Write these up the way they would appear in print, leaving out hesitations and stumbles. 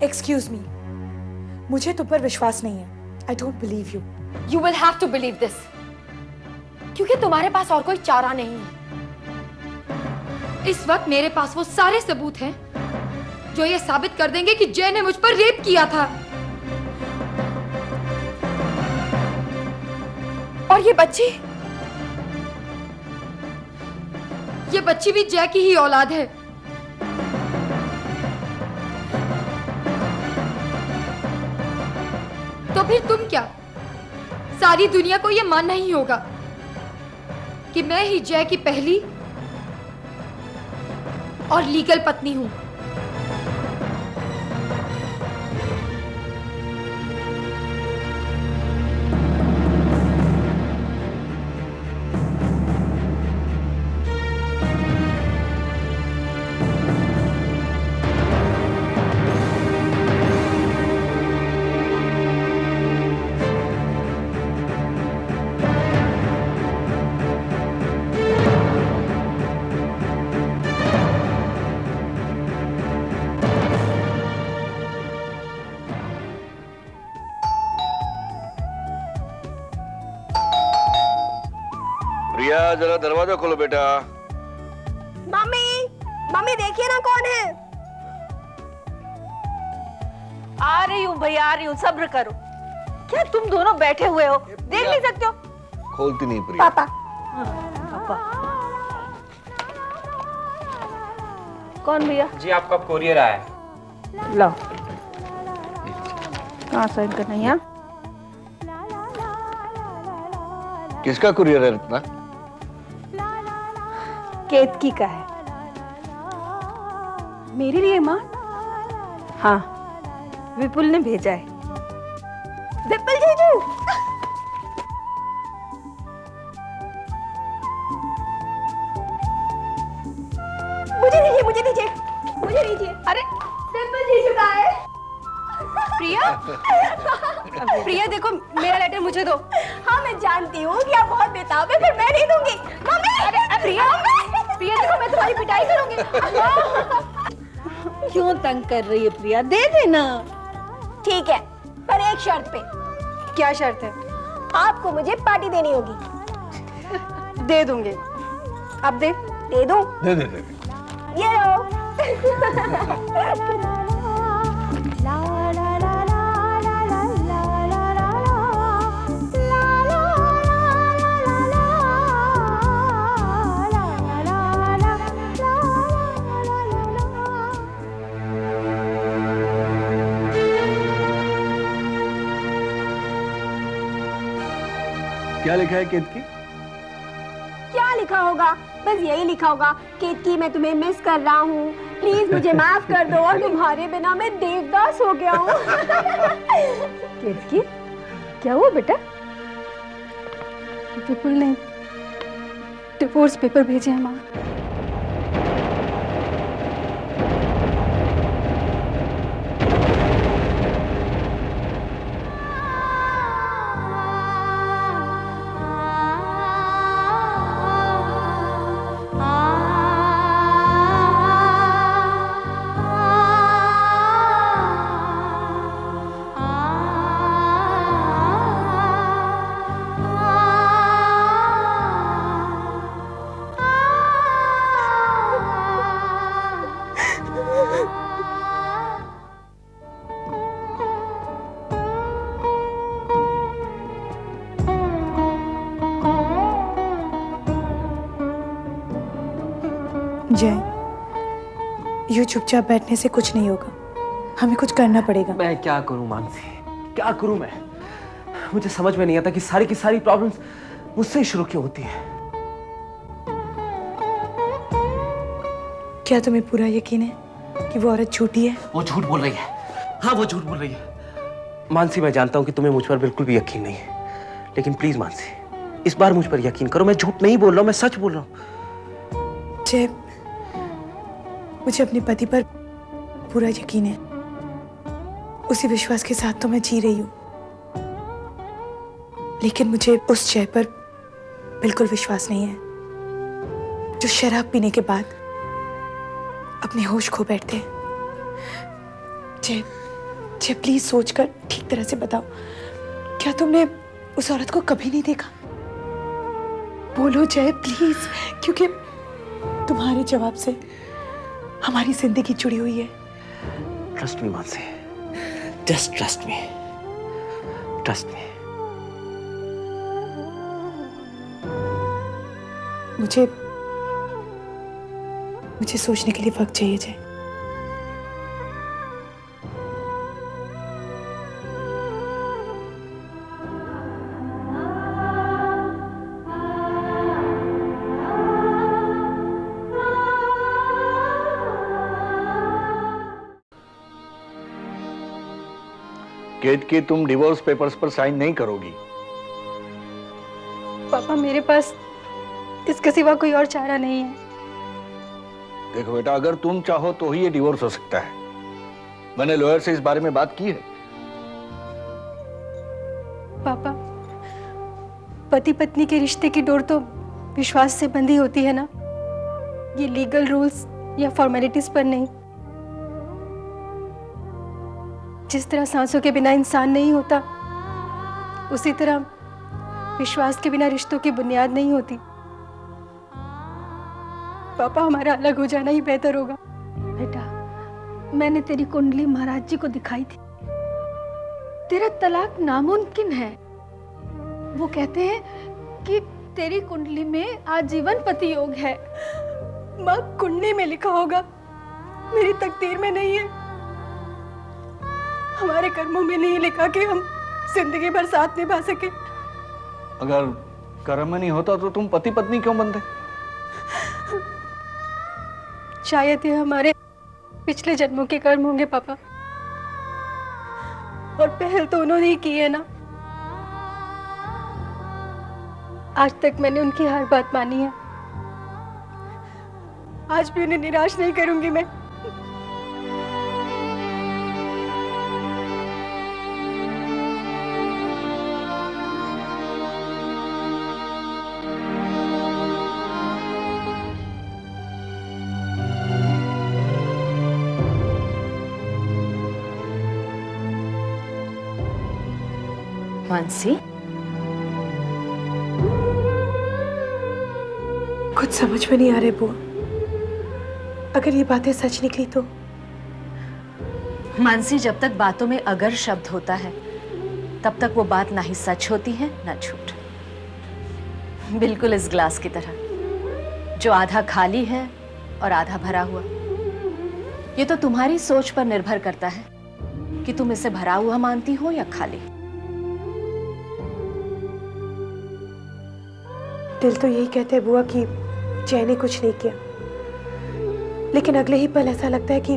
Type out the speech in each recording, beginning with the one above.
Excuse me, मुझे तुम पर विश्वास नहीं है। I don't believe you. You will have to believe this, क्योंकि तुम्हारे पास और कोई चारा नहीं है। इस वक्त मेरे पास वो सारे सबूत हैं जो ये साबित कर देंगे कि जय ने मुझ पर रेप किया था। और ये बच्ची भी जय की ही औलाद है। तो फिर तुम क्या, सारी दुनिया को यह मानना ही होगा कि मैं ही जय की पहली और लीगल पत्नी हूं। प्रिया, जरा दरवाजा खोलो बेटा। मम्मी, मम्मी देखिए ना कौन है। आ रही हूँ भैया, आ रही हूँ, सब्र करो। क्या तुम दोनों बैठे हुए हो, देख नहीं सकते हो? खोलती नहीं प्रिया। पापा। पापा कौन भैया? जी आपका कोरियर आया है। लो, कहाँ साइन करना है यहाँ? किसका कुरियर है इतना? केतकी का है। मेरे लिए माँ? हाँ, विपुल ने भेजा है। विपुल जीजू। मुझे दीजिए, मुझे दीजिए, मुझे दीजिए। अरे विपुल जीजू का है। प्रिया, प्रिया देखो मेरा लेटर मुझे दो। हाँ मैं जानती हूँ कि आप बहुत बेताब है, फिर मैं नहीं दूंगी। मम्मी, प्रिया, प्रिया देखो मैं तुम्हारी पिटाई करूंगी। क्यों तंग कर रही है प्रिया, दे देना। ठीक है, पर एक शर्त पे। क्या शर्त है? आपको मुझे पार्टी देनी होगी। दे दूंगे। अब दे दूं? दे दे। ये लो। क्या लिखा है केतकी? क्या लिखा होगा? बस यही लिखा होगा, केतकी मैं तुम्हें मिस कर रहा हूँ, प्लीज मुझे माफ कर दो, और तुम्हारे बिना मैं देवदास हो गया हूँ। केतकी, क्या हुआ बेटा? विपुल ने डिवोर्स पेपर भेजे हैं माँ। जय, यूं चुपचाप बैठने से कुछ नहीं होगा, हमें कुछ करना पड़ेगा। मैं क्या करूं मानसी, क्या करूं मैं? मुझे समझ में नहीं आता कि सारी की सारी प्रॉब्लम्स मुझसे ही शुरू क्यों होती है। क्या तुम्हें पूरा यकीन है कि वो औरत झूठी है? वो झूठ बोल रही है। हाँ, वो झूठ बोल रही है। मानसी, मैं जानता हूं कि तुम्हें मुझ पर बिल्कुल भी यकीन नहीं है, लेकिन प्लीज मानसी, इस बार मुझ पर यकीन करो। मैं झूठ नहीं बोल रहा हूं, मैं सच बोल रहा हूं। जय, मुझे अपने पति पर पूरा यकीन है। उसी विश्वास के साथ तो मैं जी रही हूं, लेकिन मुझे उस जय पर बिल्कुल विश्वास नहीं है जो शराब पीने के बाद अपने होश खो बैठते हैं। जय, जय प्लीज सोचकर ठीक तरह से बताओ, क्या तुमने उस औरत को कभी नहीं देखा? बोलो जय प्लीज, क्योंकि तुम्हारे जवाब से हमारी जिंदगी जुड़ी हुई है। Trust me Mansi, just trust me, trust मी। मुझे सोचने के लिए वक्त चाहिए जय। केत की तुम डिवोर्स पेपर्स पर साइन नहीं करोगी। पापा मेरे पास इसके सिवा कोई और चारा नहीं है। देखो बेटा, अगर तुम चाहो तो ही ये डिवोर्स हो सकता है। मैंने लॉयर से इस बारे में बात की है। पापा, पति पत्नी के रिश्ते की डोर तो विश्वास से बंधी होती है ना, ये लीगल रूल्स या फॉर्मेलिटीज पर नहीं। जिस तरह सांसों के बिना इंसान नहीं होता, उसी तरह विश्वास के बिना रिश्तों की बुनियाद नहीं होती। पापा, हमारा अलग हो जाना ही बेहतर होगा। बेटा, मैंने तेरी कुंडली महाराज जी को दिखाई थी। तेरा तलाक नामुमकिन है। वो कहते हैं कि तेरी कुंडली में आजीवन पति योग है। माँ, कुंडली में लिखा होगा, मेरी तकदीर में नहीं है। हमारे कर्मों में नहीं लिखा कि हम जिंदगी भर साथ निभा सके। अगर कर्म में नहीं होता तो तुम पति पत्नी क्यों बनते? शायद ये हमारे पिछले जन्मों के कर्म होंगे पापा, और पहल तो उन्होंने ही की है ना। आज तक मैंने उनकी हर बात मानी है, आज भी उन्हें निराश नहीं करूंगी मैं। मानसी, कुछ समझ में नहीं आ रहे बुआ। अगर ये बातें सच निकली तो? मानसी, जब तक बातों में अगर शब्द होता है तब तक वो बात ना ही सच होती है ना झूठ। बिल्कुल इस ग्लास की तरह, जो आधा खाली है और आधा भरा हुआ। ये तो तुम्हारी सोच पर निर्भर करता है कि तुम इसे भरा हुआ मानती हो या खाली। दिल तो यही कहते हैं बुआ कि जय ने कुछ नहीं किया, लेकिन अगले ही पल ऐसा लगता है कि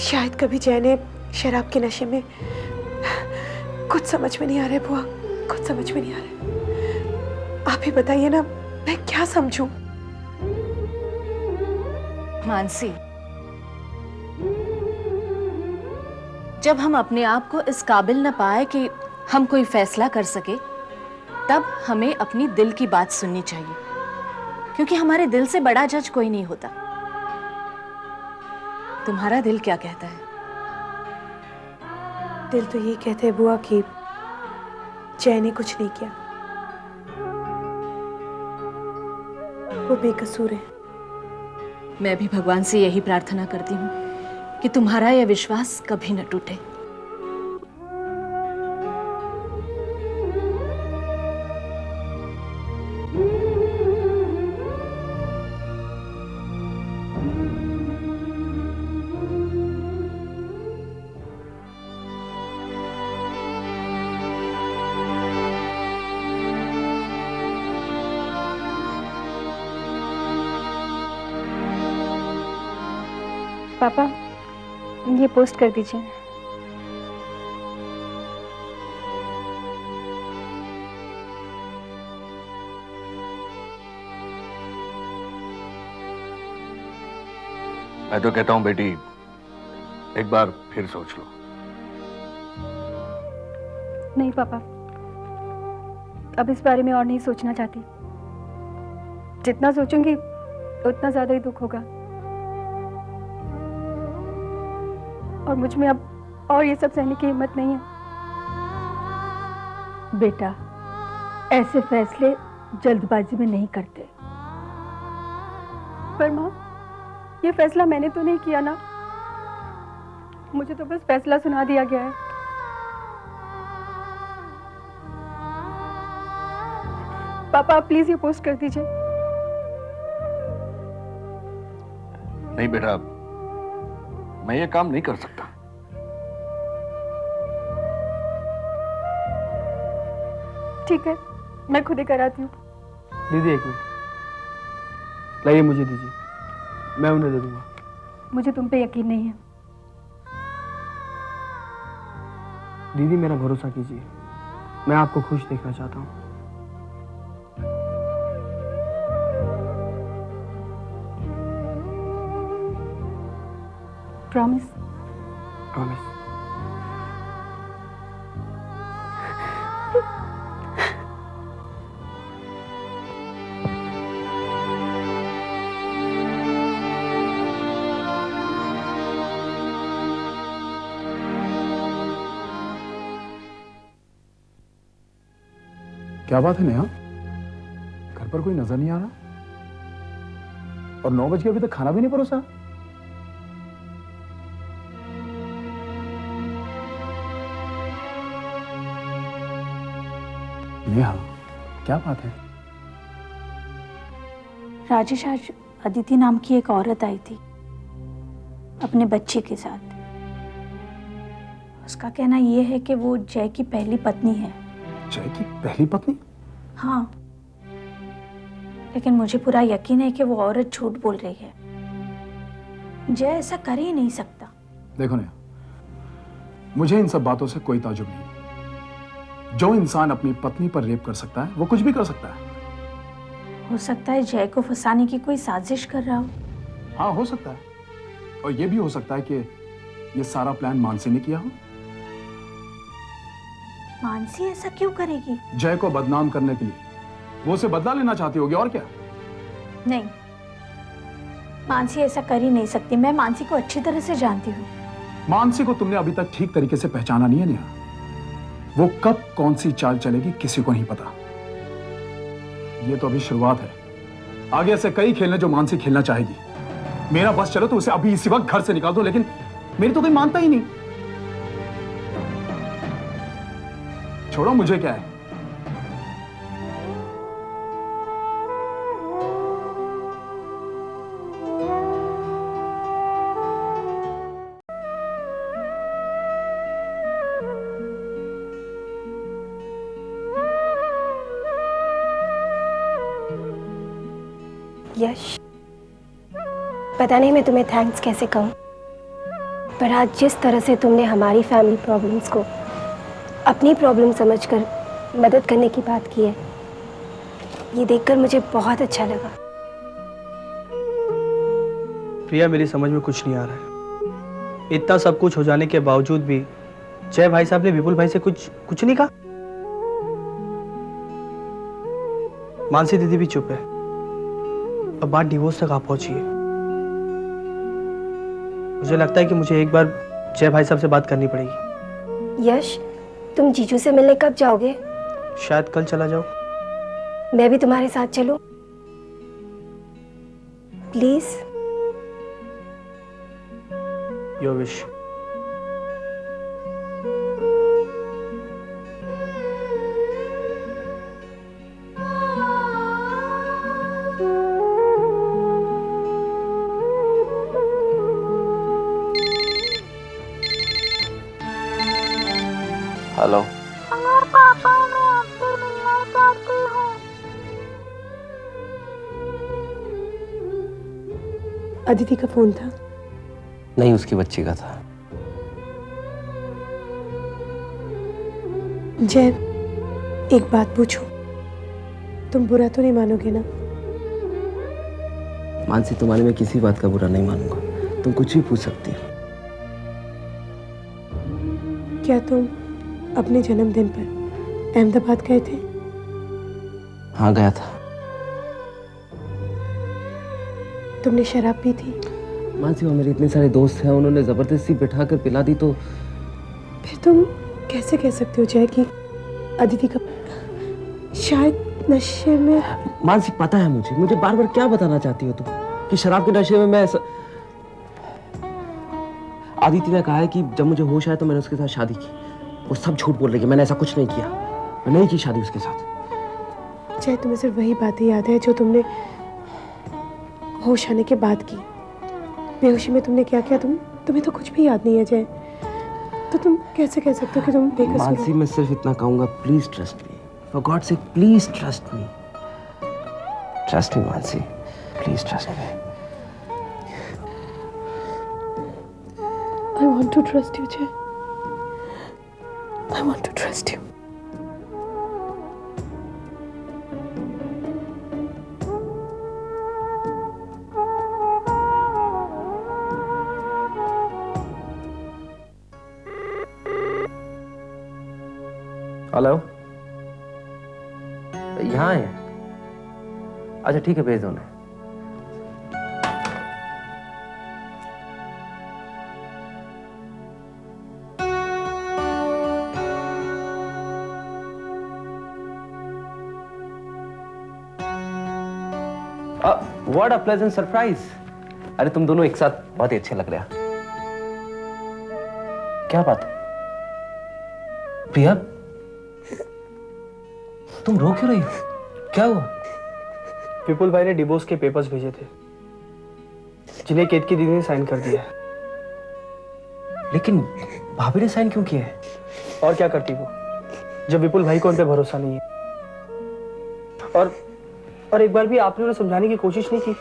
शायद कभी जय ने शराब के नशे में। कुछ समझ में नहीं आ रहा है बुआ, कुछ समझ में नहीं आ रहा। आप ही बताइए ना, मैं क्या समझूं? मानसी, जब हम अपने आप को इस काबिल न पाए कि हम कोई फैसला कर सके, तब हमें अपनी दिल की बात सुननी चाहिए, क्योंकि हमारे दिल से बड़ा जज कोई नहीं होता। तुम्हारा दिल क्या कहता है? दिल तो यही कहते हैं बुआ कि जय ने कुछ नहीं किया, वो बेकसूर है। मैं भी भगवान से यही प्रार्थना करती हूँ कि तुम्हारा यह विश्वास कभी न टूटे। पापा, ये पोस्ट कर दीजिए। मैं तो कहता हूं बेटी, एक बार फिर सोच लो। नहीं पापा, अब इस बारे में और नहीं सोचना चाहती। जितना सोचूंगी उतना ज्यादा ही दुख होगा, और मुझ में अब और ये सब सहने की हिम्मत नहीं है। बेटा, ऐसे फैसले जल्दबाजी में नहीं करते। पर माँ, ये फैसला मैंने तो नहीं किया ना, मुझे तो बस फैसला सुना दिया गया है। पापा, आप प्लीज ये पोस्ट कर दीजिए। नहीं बेटा, मैं ये काम नहीं कर सकता। ठीक है, मैं खुद ही कराती हूँ। दीदी एक मिनट, लाइए मुझे दीजिए, मैं उन्हें दे दूंगा। मुझे तुम पे यकीन नहीं है। दीदी मेरा भरोसा कीजिए, मैं आपको खुश देखना चाहता हूँ। प्रॉमिस? प्रॉमिस। क्या बात है नेहा, घर पर कोई नजर नहीं आ रहा और 9 बज के अभी तक खाना भी नहीं परोसा। नेहा, क्या बात है? राजेश, आज अदिति नाम की एक औरत आई थी अपने बच्चे के साथ। उसका कहना यह है कि वो जय की पहली पत्नी है। जय की पहली पत्नी? हाँ, लेकिन मुझे पूरा यकीन है कि वो औरत झूठ बोल रही है। जय ऐसा कर ही नहीं सकता। देखो नेहा, मुझे इन सब बातों से कोई ताज्जुब नहीं। जो इंसान अपनी पत्नी पर रेप कर सकता है वो कुछ भी कर सकता है। हो सकता है जय को फंसाने की कोई साजिश कर रहा हो। हाँ, हो सकता है। और ये भी हो सकता है कि ये सारा प्लान मानसी ने किया हो। मानसी ऐसा क्यों करेगी? जय को बदनाम करने के लिए वो उसे बदला लेना चाहती होगी, और क्या। नहीं, मानसी ऐसा कर ही नहीं सकती। मैं मानसी को अच्छी तरह से जानती हूँ। मानसी को तुमने अभी तक ठीक तरीके से पहचाना नहीं है नेहा। वो कब कौन सी चाल चलेगी किसी को नहीं पता। ये तो अभी शुरुआत है, आगे ऐसे कई खेल हैं जो मानसी खेलना चाहेगी। मेरा बस चलो तो उसे अभी इसी वक्त घर से निकाल दो, लेकिन मेरी तो कोई मानता ही नहीं। छोड़ो, मुझे क्या है। यश, पता नहीं मैं तुम्हें थैंक्स कैसे कहूँ, पर आज जिस तरह से तुमने हमारी फैमिली प्रॉब्लम्स को अपनी प्रॉब्लम समझकर मदद करने की बात की है, ये देखकर मुझे बहुत अच्छा लगा। प्रिया, मेरी समझ में कुछ नहीं आ रहा है। इतना सब कुछ हो जाने के बावजूद भी जय भाई साहब ने विपुल भाई से कुछ नहीं कहा। मानसी दीदी भी चुप है। अब बात डिवोर्स तक आ पहुंची है। मुझे लगता है कि मुझे एक बार जय भाई साहब से बात करनी पड़ेगी। यश, तुम जीजू से मिलने कब जाओगे? शायद कल चला जाओ। मैं भी तुम्हारे साथ चलूं? प्लीज। Your wish. हेलो। पापा, मैं आपसे मिलना चाहती हूँ। अदिति का फोन था? नहीं, उसकी बच्ची का था। जय, एक बात पूछूं, तुम बुरा तो नहीं मानोगे ना? मानसी, तुम्हारे में किसी बात का बुरा नहीं मानूंगा। तुम कुछ भी पूछ सकती हो। क्या तुम अपने जन्मदिन पर अहमदाबाद गए थे? हाँ, गया था। तुमने शराब पी थी? मानसी, वहाँ मेरे इतने सारे दोस्त हैं, उन्होंने जबरदस्ती बिठा कर पिला दी तो फिर तुम कैसे कह सकते हो जय कि अदिति का शायद नशे में? मानसी पता है मुझे बार बार क्या बताना चाहती हो तुम कि शराब के नशे में मैं ऐसा। आदिति ने कहा है कि जब मुझे होश आया तो मैंने उसके साथ शादी की। वो सब झूठ बोल रही है, मैंने ऐसा कुछ नहीं किया। मैं नहीं की शादी उसके साथ। जय तुम्हें सिर्फ वही बातें याद है जो तुमने होश आने के बाद की। बेहोशी में तुमने क्या किया तुम्हें तो कुछ भी याद नहीं है जय। तो तुम कैसे कह सकते हो कि तुम बेकसूर हो? मानसी मैं सिर्फ इतना कहूंगा, please trust me, for God से please trust me. Trust me Mansi, please trust me. I want to trust you, Jay. I want to trust you. Hello, यहाँ है? अच्छा ठीक है, भेज दो उन्हें। What a pleasant surprise! अरे तुम दोनों एक साथ बहुत ही अच्छे लग रहे हो। क्या बात है प्रिया, तुम रो क्यों रही हो? क्या हुआ? विपुल भाई ने डिवोर्स के पेपर्स भेजे थे जिन्हें केत की दीदी ने साइन कर दिया है। लेकिन भाभी ने साइन क्यों किया है? और क्या करती वो जब विपुल भाई को उन पे भरोसा नहीं है। और एक बार भी आपने उन्हें समझाने की कोशिश नहीं की।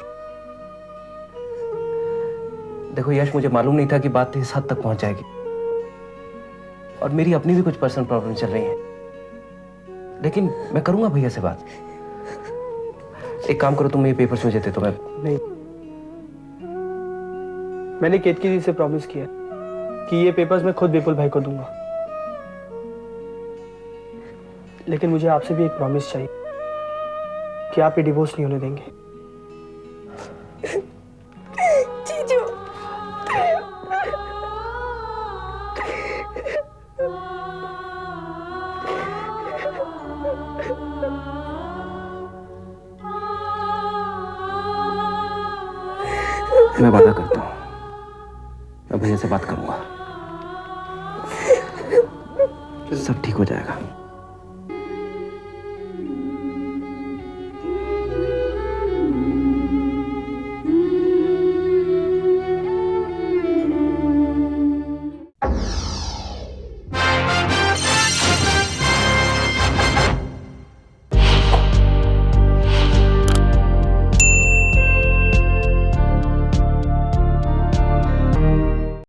देखो यश, मुझे मालूम नहीं था कि बात इस हद तक पहुंच जाएगी, और मेरी अपनी भी कुछ पर्सनल प्रॉब्लम चल रही हैं। लेकिन मैं करूंगा भैया से बात। एक काम करो, तुम ये पेपर्स मुझे दे दो। मैं नहीं, मैंने केत की दीदी से प्रॉमिस किया कि ये पेपर्स मैं खुद विपुल भाई को दूंगा। लेकिन मुझे आपसे भी एक प्रॉमिस चाहिए कि आप ये डिवोर्स नहीं होने देंगे। जीजू, मैं वादा करता हूं, मैं भैया से बात करूंगा, सब ठीक हो जाएगा।